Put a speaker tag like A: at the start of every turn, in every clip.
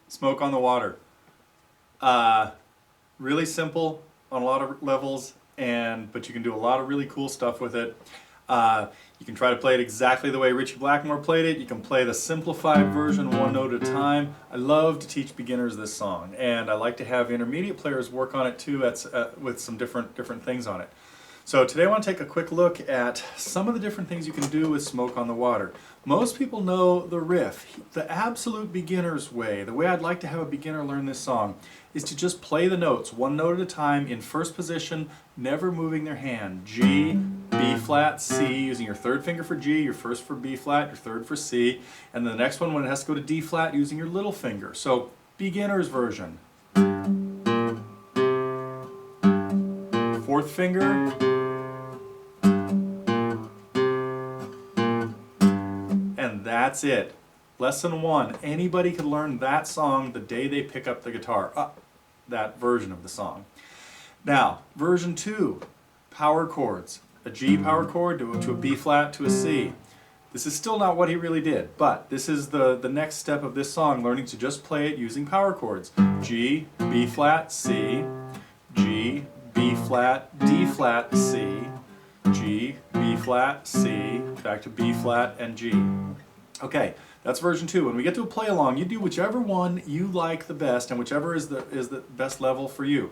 A: Smoke on the Water. Really simple on a lot of levels, but you can do a lot of really cool stuff with it. You can try to play it exactly the way Ritchie Blackmore played it. You can play the simplified version one note at a time. I love to teach beginners this song, and I like to have intermediate players work on it too with some different things on it. So today I want to take a quick look at some of the different things you can do with Smoke on the Water. Most people know the riff. The absolute beginner's way, the way I'd like to have a beginner learn this song, is to just play the notes one note at a time in first position, never moving their hand. G, B flat, C, using your third finger for G, your first for B flat, your third for C, and the next one when it has to go to D flat, using your little finger. So, beginner's version. Fourth finger, and that's it. Lesson 1. Anybody could learn that song the day they pick up the guitar. That version of the song. Now, version 2. Power chords. A G power chord to a B flat to a C. This is still not what he really did, but this is the next step of this song, learning to just play it using power chords. G, B flat, C, G, B flat, D flat, C, G, B flat, C, back to B flat and G. Okay, that's version 2. When we get to a play along, you do whichever one you like the best and whichever is the best level for you.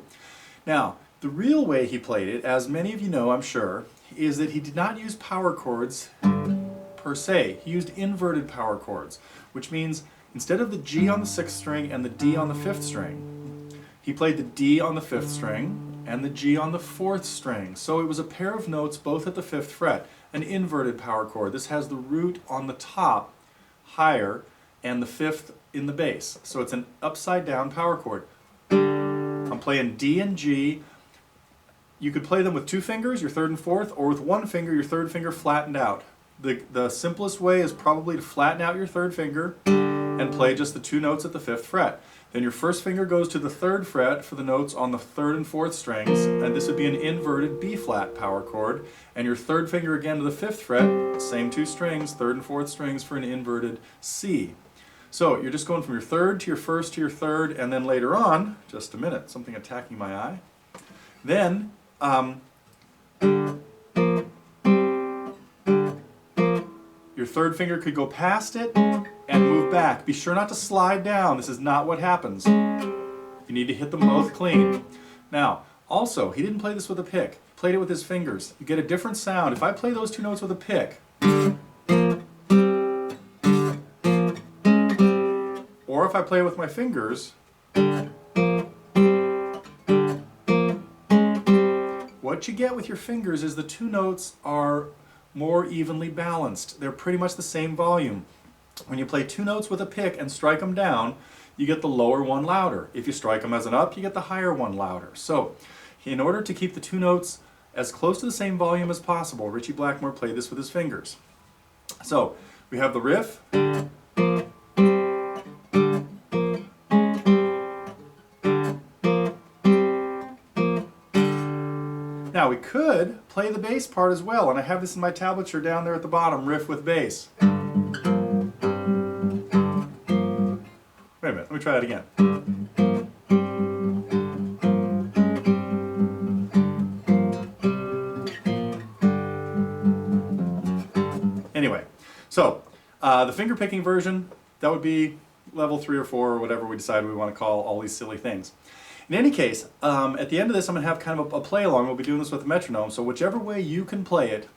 A: Now, the real way he played it, as many of you know, I'm sure, is that he did not use power chords per se. He used inverted power chords, which means instead of the G on the 6th string and the D on the 5th string, he played the D on the 5th string and the G on the 4th string. So it was a pair of notes both at the 5th fret, an inverted power chord. This has the root on the top higher and the 5th in the bass. So it's an upside down power chord. I'm playing D and G. You could play them with 2 fingers, your 3rd and 4th, or with 1 finger, your 3rd finger flattened out. The simplest way is probably to flatten out your 3rd finger and play just the 2 notes at the 5th fret. Then your 1st finger goes to the 3rd fret for the notes on the 3rd and 4th strings, and this would be an inverted B flat power chord. And your 3rd finger again to the 5th fret, same 2 strings, 3rd and 4th strings for an inverted C. So you're just going from your 3rd to your 1st to your 3rd, and then later on, just a minute, something attacking my eye. Then, your 3rd finger could go past it and move back. Be sure not to slide down. This is not what happens. You need to hit them both clean. Now, also, he didn't play this with a pick. He played it with his fingers. You get a different sound. If I play those 2 notes with a pick, or if I play with my fingers, what you get with your fingers is the 2 notes are more evenly balanced. They're pretty much the same volume. When you play 2 notes with a pick and strike them down, you get the lower one louder. If you strike them as an up, you get the higher one louder. So, in order to keep the 2 notes as close to the same volume as possible, Ritchie Blackmore played this with his fingers. So, we have the riff. Now we could play the bass part as well, and I have this in my tablature down there at the bottom, riff with bass. Wait a minute, let me try that again. Anyway, so the finger picking version, that would be level 3 or 4 or whatever we decide we want to call all these silly things. In any case, at the end of this I'm going to have kind of a play along. We'll be doing this with a metronome, so whichever way you can play it,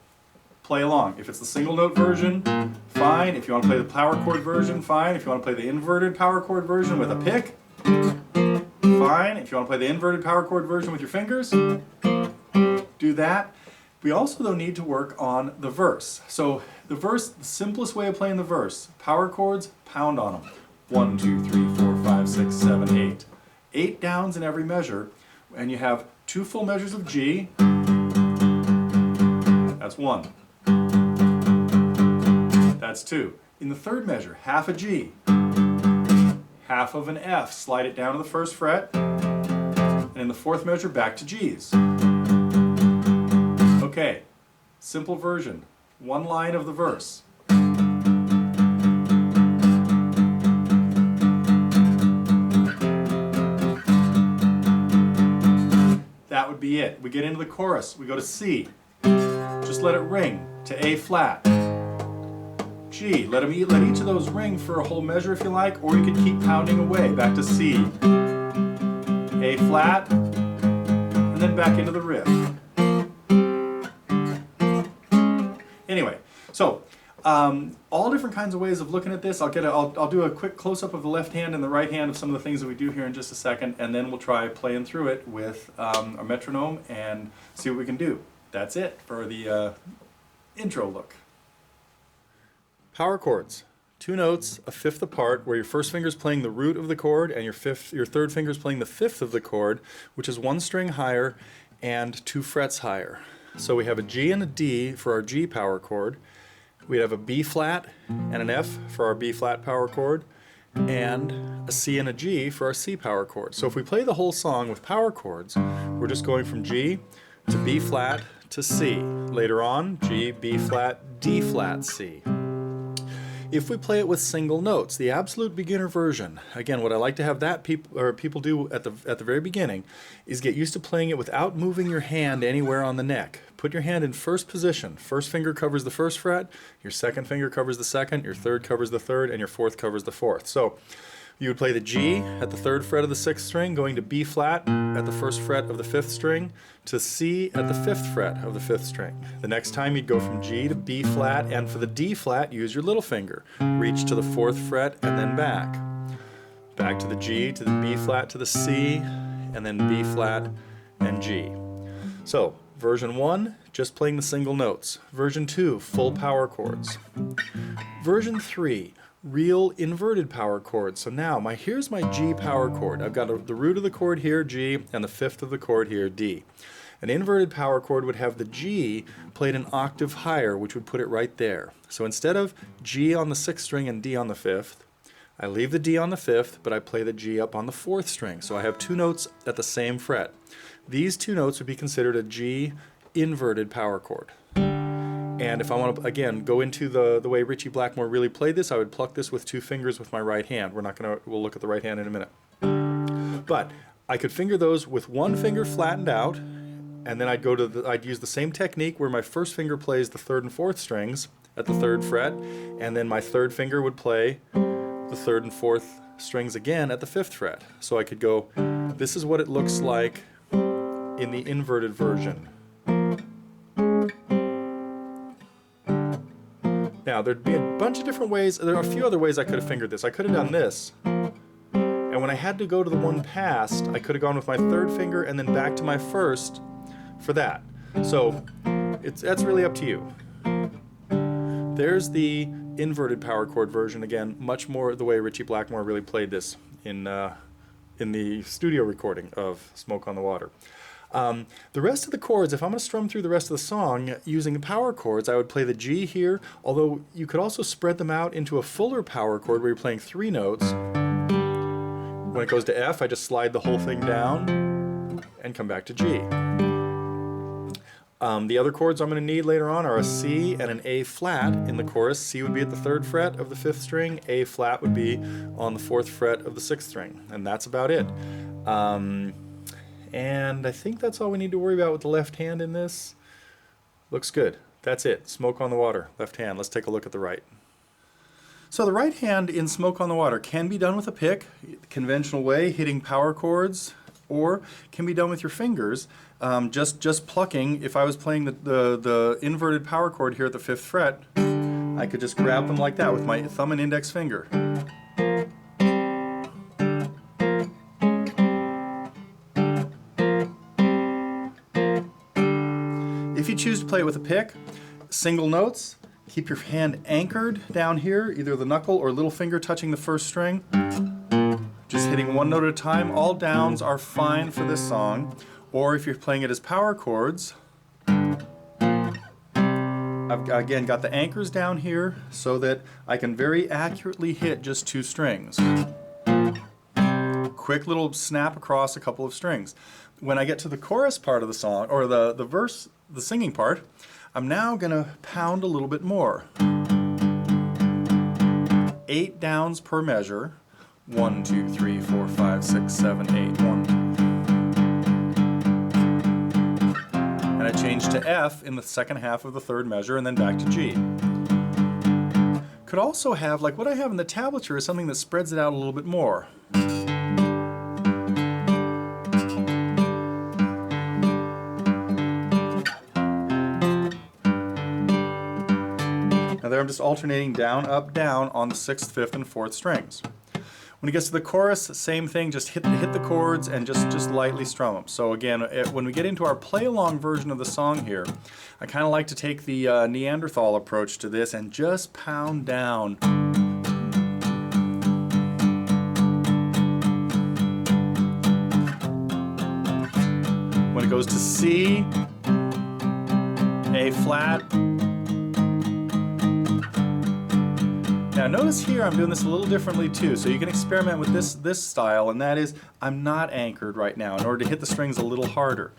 A: play along. If it's the single note version, fine. If you want to play the power chord version, fine. If you want to play the inverted power chord version with a pick, fine. If you want to play the inverted power chord version with your fingers, do that. We also though need to work on the verse. So the verse, the simplest way of playing the verse, power chords, pound on them. 1, 2, 3, 4, 5, 6, 7, 8. 8 downs in every measure, and you have 2 full measures of G. That's 1. That's 2. In the 3rd measure, half a G, half of an F, slide it down to the 1st fret, and in the 4th measure, back to Gs. Okay, simple version. one line of the verse. That would be it. We get into the chorus. We go to C. Just let it ring to A flat. G. Let each of those ring for a whole measure if you like, or you could keep pounding away. Back to C. A flat, and then back into the riff. Anyway, so all different kinds of ways of looking at this. I'll do a quick close-up of the left hand and the right hand of some of the things that we do here in just a second, and then we'll try playing through it with a metronome and see what we can do. That's it for the intro look. Power chords. 2 notes, a fifth apart, where your first finger is playing the root of the chord and your third finger is playing the fifth of the chord, which is 1 string higher and 2 frets higher. So we have a G and a D for our G power chord. We have a B flat and an F for our B flat power chord, and a C and a G for our C power chord. So if we play the whole song with power chords, we're just going from G to B flat to C. Later on, G, B flat, D flat, C. If we play it with single notes, the absolute beginner version, again, what I like to have people do at the very beginning is get used to playing it without moving your hand anywhere on the neck. Put your hand in first position. First finger covers the first fret, your second finger covers the second, your third covers the third, and your fourth covers the fourth. So you would play the G at the third fret of the sixth string, going to B flat at the first fret of the fifth string, to C at the fifth fret of the fifth string. The next time you'd go from G to B flat, and for the D flat, use your little finger. Reach to the fourth fret and then back. Back to the G, to the B flat, to the C, and then B flat and G. So, version 1, just playing the single notes. Version 2, full power chords. Version 3, real inverted power chords. So now here's my G power chord. I've got the root of the chord here, G, and the fifth of the chord here, D. An inverted power chord would have the G played an octave higher, which would put it right there. So instead of G on the sixth string and D on the fifth, I leave the D on the fifth, but I play the G up on the fourth string. So I have 2 notes at the same fret. These 2 notes would be considered a G inverted power chord. And if I want to, again, go into the way Ritchie Blackmore really played this, I would pluck this with 2 fingers with my right hand. We'll look at the right hand in a minute. But I could finger those with 1 finger flattened out, and then I'd use the same technique where my first finger plays the third and fourth strings at the 3rd fret, and then my third finger would play the 3rd and 4th strings again at the 5th fret. So I could go, this is what it looks like in the inverted version. Now, there'd be a bunch of different ways. There are a few other ways I could have fingered this. I could have done this. And when I had to go to the one past, I could have gone with my 3rd finger and then back to my 1st for that. So that's really up to you. There's the inverted power chord version, again, much more the way Ritchie Blackmore really played this in the studio recording of Smoke on the Water. The rest of the chords, if I'm going to strum through the rest of the song using the power chords, I would play the G here, although you could also spread them out into a fuller power chord where you're playing 3 notes. When it goes to F, I just slide the whole thing down and come back to G. The other chords I'm going to need later on are a C and an A flat in the chorus. C would be at the 3rd fret of the 5th string, A flat would be on the 4th fret of the 6th string, and that's about it. And I think that's all we need to worry about with the left hand in this. Looks good. That's it. Smoke on the Water, left hand. Let's take a look at the right. So the right hand in Smoke on the Water can be done with a pick, conventional way, hitting power chords, or can be done with your fingers, just plucking. If I was playing the inverted power chord here at the 5th fret, I could just grab them like that with my thumb and index finger. If you choose to play it with a pick, single notes, keep your hand anchored down here, either the knuckle or little finger touching the 1st string. Just hitting 1 note at a time. All downs are fine for this song. Or if you're playing it as power chords, I've again got the anchors down here so that I can very accurately hit just 2 strings. Quick little snap across a couple of strings. When I get to the chorus part of the song, or the verse, the singing part, I'm now gonna pound a little bit more. 8 downs per measure. 1, 2, 3, 4, 5, 6, 7, 8, 1. And I change to F in the second half of the third measure and then back to G. Could also have, like what I have in the tablature is something that spreads it out a little bit more. Now there I'm just alternating down, up, down on the 6th, 5th, and 4th strings. When it gets to the chorus, same thing, just hit the chords and just lightly strum them. So again, when we get into our play-along version of the song here, I kind of like to take the Neanderthal approach to this and just pound down. When it goes to C, A flat. Now notice here I'm doing this a little differently too, so you can experiment with this style, and that is I'm not anchored right now in order to hit the strings a little harder.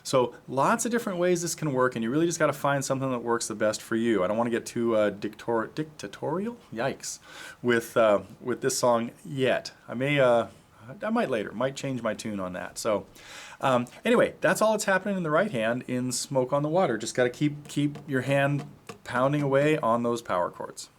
A: So lots of different ways this can work, and you really just got to find something that works the best for you. I don't want to get too dictatorial, yikes, with this song yet. I might later, might change my tune on that. So anyway, that's all that's happening in the right hand in Smoke on the Water. Just got to keep your hand pounding away on those power chords.